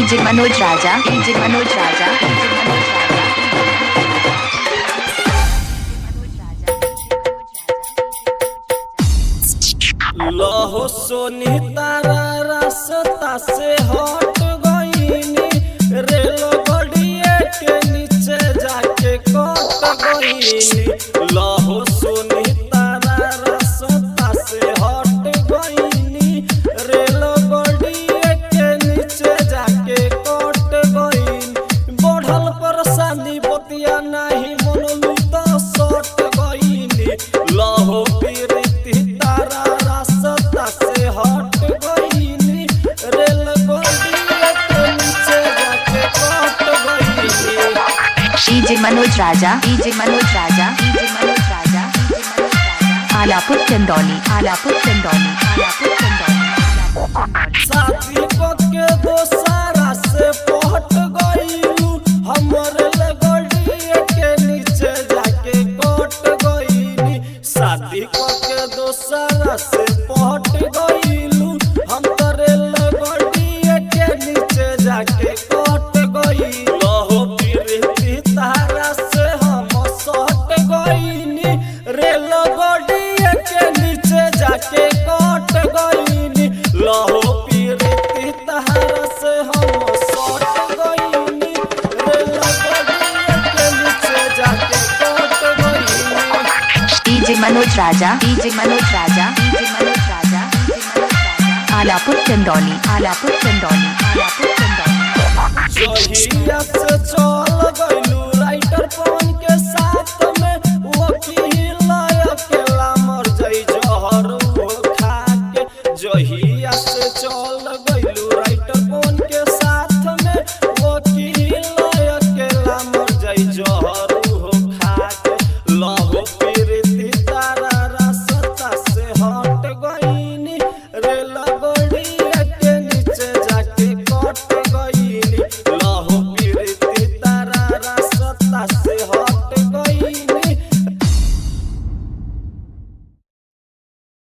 DJ Manoj राजा, DJ Manoj राजा, DJ Manoj राजा। लहो सोनी तारा रास्ता से हट गईनी, रेल गड़िए के नीचे जाके कट गईनी। लहो सोनी तारा रास्ता से हट गईनी, रेल गड़िए के नीचे जाके कट गईनी। बढ़ल परेशानी बतिया नहीं मनलू तो सट गईनी। लहो पीरिति तारा रास्ता से हट गईनी, रेल गड़िए के नीचे जाके कट गईनी। डीजे मनोज राजा, डीजे मनोज राजा, डीजे मनोज राजा, डीजे मनोज राजा। आलापुर चंदौली, आलापुर चंदौली, आलापुर चंदौली, आलापुर चंदौली। साथी को के दोसारा से पहट गईलू, हमर गड़िए के नीचे जाके कट गईनी। शादी को के दोसारा से पहट गईलू, हम रेल गड़िए के नीचे जाके कट गई। लहो पीरिति तारा से हम सट गईनी, रेल गड़िए के नीचे जाके कट गईनी। लहो पीरिति तारा से हम सट गईनी, रेल गड़िए के नीचे जाके कट गईनी। डीजे मनोज राजा, डीजे मनोज राजा, डीजे मनोज राजा, डीजे मनोज राजा। आलापुर चंदौली, आलापुर चंदौली, आलापुर चंदौली। जहिया से चल गईलू राइटर पवन